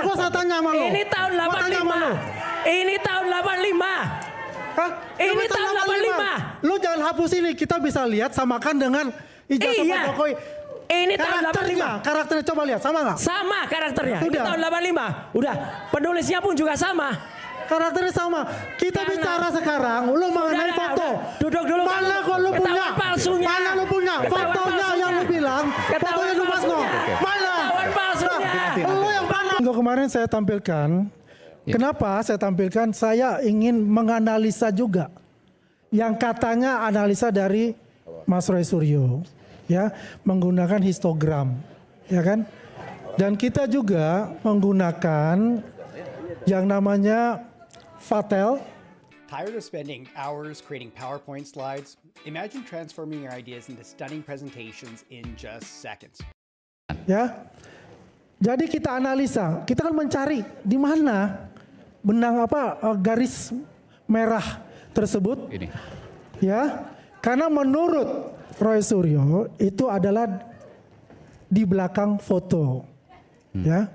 Gua saya tanya sama lu. Ini tahun 85. Ini tahun 85. Hah? Ini tahun 85. Lu jangan hapus ini, kita bisa lihat samakan dengan ijazah Iya. Pak Jokowi. Ini tahun 85. Karakternya coba lihat, sama nggak? Sama karakternya. Ini Udah. tahun 85. Udah. Penulisnya pun juga sama. Karakternya sama. Kita Karena- bicara sekarang, lu mengenai Udah, foto. udah. Duduk dulu. Mana kok lu Ketahuan punya? palsunya. Mana lu punya? Ketahuan Fotonya palsunya. yang lu bilang. Ketahuan Fotonya lu Mas Noh. palsunya. Mana? Ketahuan palsunya. Lu yang mana? Minggu kemarin saya tampilkan. Kenapa saya tampilkan? Saya ingin menganalisa juga. Yang katanya analisa dari Mas Roy Suryo. Ya, menggunakan histogram. Ya kan? Dan kita juga menggunakan yang namanya Vatel. Tired of spending hours creating PowerPoint slides? Imagine transforming your ideas into stunning presentations in just seconds. Ya. Jadi kita analisa, kita kan mencari di mana benang garis merah tersebut. Ini. Ya. Karena menurut Roy Suryo itu adalah di belakang foto. Ya.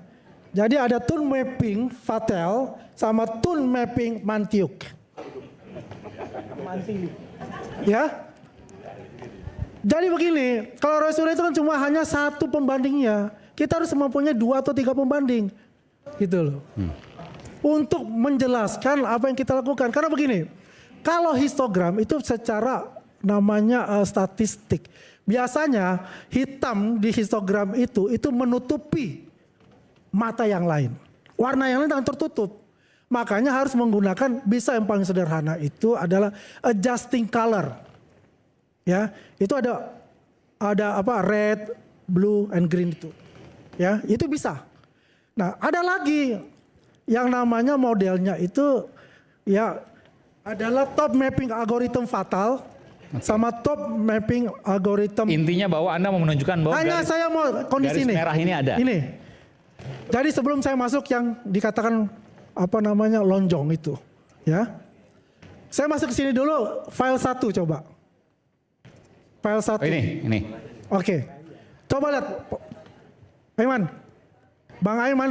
Jadi ada tone mapping Vatel sama tone mapping Mantiuk. Ya. Jadi begini, kalau Roy Suryo itu kan cuma hanya satu pembandingnya. Kita harus mempunyai 2 atau 3 pembanding. Gitu loh. Untuk menjelaskan apa yang kita lakukan. Karena begini, kalau histogram itu secara namanya statistik. Biasanya hitam di histogram itu menutupi mata yang lain. Warna yang lain akan tertutup. Makanya harus menggunakan, bisa yang paling sederhana itu adalah adjusting color. Ya, itu ada red, blue, and green itu. Ya, itu bisa. Nah, ada lagi yang namanya modelnya itu ya adalah top mapping algorithm Vatel sama top mapping algorithm. Intinya bahwa Anda mau menunjukkan bahwa Hanya saya mau kondisi garis ini. merah ini ada. Ini. Jadi sebelum saya masuk yang dikatakan lonjong itu, ya. Saya masuk ke sini dulu, file 1 coba. File 1. Oh, ini. Oke. Coba lihat. Aiman. Bang Aiman,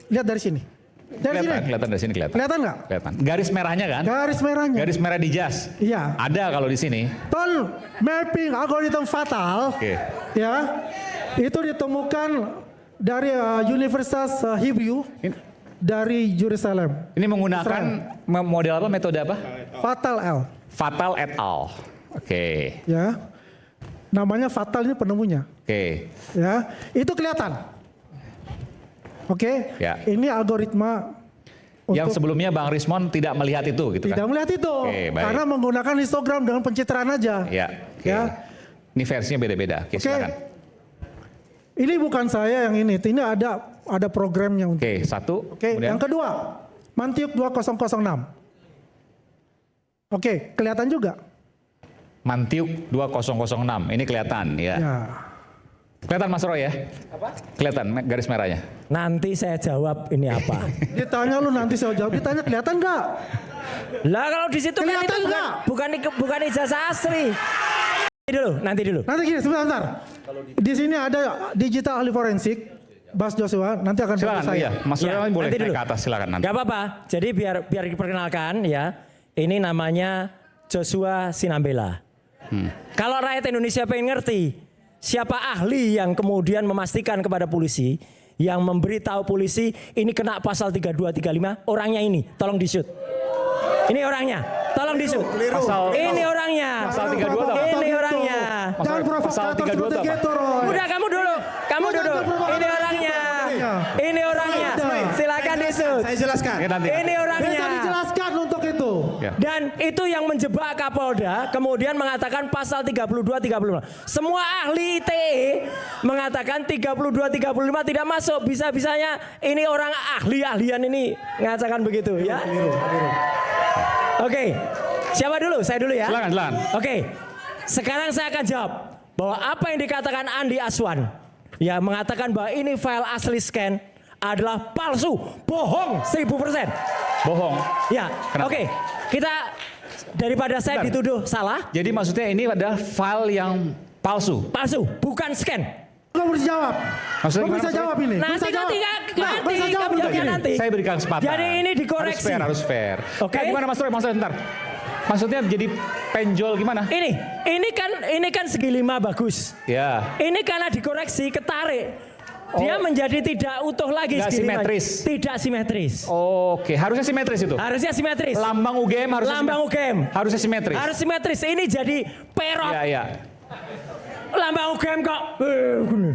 lihat dari sini. Dari sini. Kelihatan dari sini kelihatan. Kelihatan nggak? Kelihatan. Garis merahnya kan? Garis merahnya. Garis merah di jas. Iya. Ada kalau di sini. Tone mapping algorithm Vatel. Oke. Ya. Itu ditemukan dari Universitas Hebrew dari Jerusalem. Ini menggunakan model apa, metode apa? Vatel L. Vatel et al. Oke. Ya. Namanya Vatel ini penemunya. Oke. Ya. Itu kelihatan. Oke. Ya. Ini algoritma Yang untuk sebelumnya Bang Rismon tidak melihat itu gitu tidak kan? melihat itu. Oke, baik. Karena menggunakan histogram dengan pencitraan aja. Ya. Oke. Ya. Ini versinya beda-beda. Oke, Oke. silakan. Ini bukan saya yang ini ada programnya untuk. Oke, satu. Oke, Kemudian yang kedua, Mantiuk 2006. Oke, kelihatan juga. Mantiuk 2006. Ini kelihatan ya. Ya. Kelihatan Mas Roy ya? Apa? Kelihatan garis merahnya. Nanti saya jawab ini apa. Ditanya lu nanti saya jawab. Ditanya kelihatan nggak? Lah kalau di situ kan Kelihatan itu nggak? bukan ijazah asli. Nanti dulu. Nanti gini, sebentar. Di sini ada digital ahli forensik, Bas Joshua. Nanti akan bantu Silakan saya. ya. Mas Roy Ya, boleh nanti naik dulu. ke atas, silakan nanti. Gak apa-apa. Jadi biar diperkenalkan ya. Ini namanya Joshua Sinambela. Kalau rakyat Indonesia pengen ngerti siapa ahli yang kemudian memastikan kepada polisi, yang memberitahu polisi ini kena pasal 3235, orangnya ini, tolong di-shoot. Ini orangnya, tolong di-shoot. Ini orangnya. Pasal 32 apa? Ini orangnya. Jangan Pasal provokator 32 seperti apa? gitu, Roy. Udah kamu duduk. Ini orangnya. Ini orangnya. Silakan di-shoot. Saya jelaskan. Oke, nanti. Ini orangnya. Bisa dijelaskan untuk itu. Ya. Dan itu yang menjebak Kapolda, kemudian mengatakan pasal 32-35. Semua ahli ITE mengatakan 32-35 tidak masuk. Bisa-bisanya ini orang ahli-ahlian ini mengatakan begitu ya. Oke, siapa dulu? Saya dulu ya. Silakan. Oke, sekarang saya akan jawab bahwa apa yang dikatakan Andi Aswan, ya mengatakan bahwa ini file asli scan adalah palsu, bohong 1000%. Bohong. Ya, Kenapa? oke. Kita daripada saya dituduh salah, Jadi maksudnya ini adalah file yang palsu. palsu, bukan scan. Kamu bisa jawab. Maksudnya Kamu gimana, bisa Mas Roy? jawab ini. Nanti Bisa jawab. nanti Nah, bisa jawab kamu untuk jawabnya ini. nanti. Saya berikan kesempatan. Jadi ini dikoreksi. Harus fair. Oke. Gimana Mas Roy? Maksudnya ntar. Maksudnya jadi penjol gimana? Ini kan segi 5 bagus. Ya. Ini karena dikoreksi ketarik. Dia menjadi tidak utuh lagi Nggak segi 5. simetris. Tidak simetris. Oke, harusnya simetris itu. Harusnya simetris. Lambang UGM harusnya Lambang UGM. harusnya simetris. Harus simetris. Ini jadi perot. Iya, iya. Lambang UGM kok. Gini.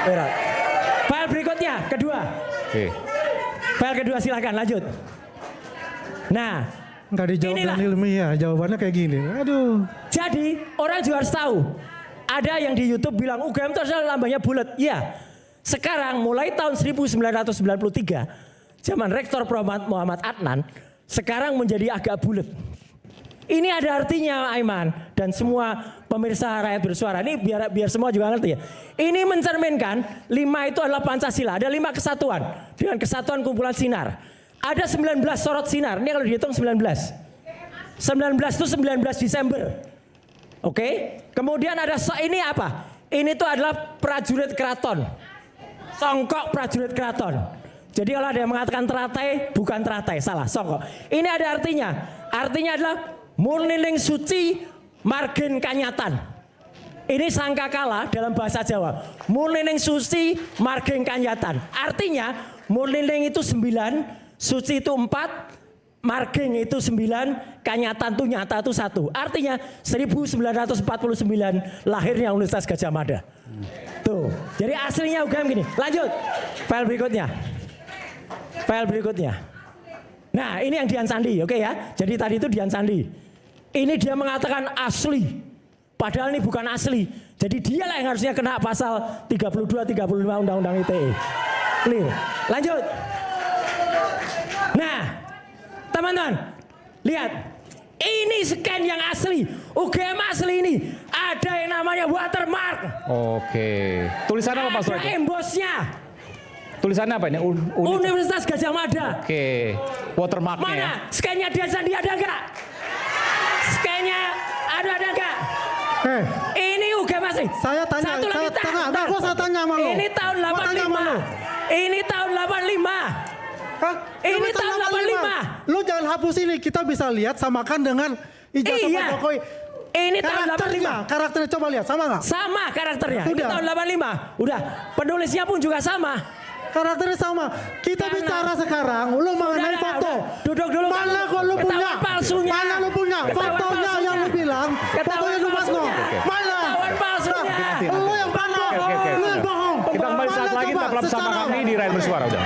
Perot. File berikutnya, kedua. Oke. File kedua silakan lanjut. Nah, Nggak dijawab inilah. dengan ilmiah, jawabannya kayak gini. Aduh. Jadi orang juga harus tahu. Ada yang di YouTube bilang UGM itu adalah lambangnya bulat. Iya. Sekarang mulai tahun 1993, zaman Rektor Muhammad Adnan, sekarang menjadi agak bulat. Ini ada artinya Aiman dan semua pemirsa rakyat bersuara. Ini biar semua juga ngerti ya. Ini mencerminkan 5 itu adalah Pancasila. Ada 5 kesatuan dengan kesatuan kumpulan sinar. Ada 19 sorot sinar. Ini kalau dihitung 19. 19 itu 19 Desember. Oke. Kemudian ada ini apa? Ini tuh adalah prajurit keraton. Songkok prajurit keraton. Jadi kalau ada yang mengatakan teratai, bukan teratai, salah, songkok. Ini ada artinya. Artinya adalah murniling suci margin kanyatan. Ini sangkakala dalam bahasa Jawa. Murniling suci margin kanyatan. Artinya murniling itu 9, suci itu 4, margin itu 9, kanyatan itu nyata itu 1. Artinya 1949 lahirnya Universitas Gadjah Mada. Tuh, jadi aslinya UGM gini. Lanjut, file berikutnya. File berikutnya. Nah, ini yang Dian Sandi, oke ya. Jadi tadi itu Dian Sandi. Ini dia mengatakan asli. Padahal ini bukan asli. Jadi dialah yang harusnya kena pasal 32, 35 Undang-Undang ITE. Clear. Lanjut. Nah, teman-teman, lihat. Ini scan yang asli. UGM asli ini. Ada yang namanya watermark. Oke. Tulisannya apa Mas Roy? Ada embosnya. Tulisannya apa ini? Universitas Gadjah Mada. Oke. Watermarknya ya. Mana? Scan-nya Dian Sandi ada enggak? Scan-nya ada enggak? Ini UGM asli. Saya tanya, Satu lagi, saya tanya. Enggak, gua saya tanya sama lu. Ini tahun Gua tanya sama lu. 85. Ini tahun 85. Hah? Ini tahun 85. Lu jangan hapus ini, kita bisa lihat samakan dengan ijazah Iya. Pak Jokowi. Ini tahun 85. Karakternya coba lihat, sama nggak? Sama karakternya. Ini Udah. tahun 85. Udah. Penulisnya pun juga sama. Karakternya sama. Kita Karena- bicara sekarang, lu mengenai Udah, foto. udah. Duduk dulu. Mana kok lu Ketahuan punya? palsunya. Mana lu punya? Ketahuan Fotonya palsunya. yang lu bilang, Ketahuan fotonya lu mas palsunya. Mana? Ketahuan palsunya. Lu yang bohong. Oke. Lu yang bohong. Kita kembali saat Mana lagi coba? tetap bersama Secara- kami di Rakyat Bersuara. Udah.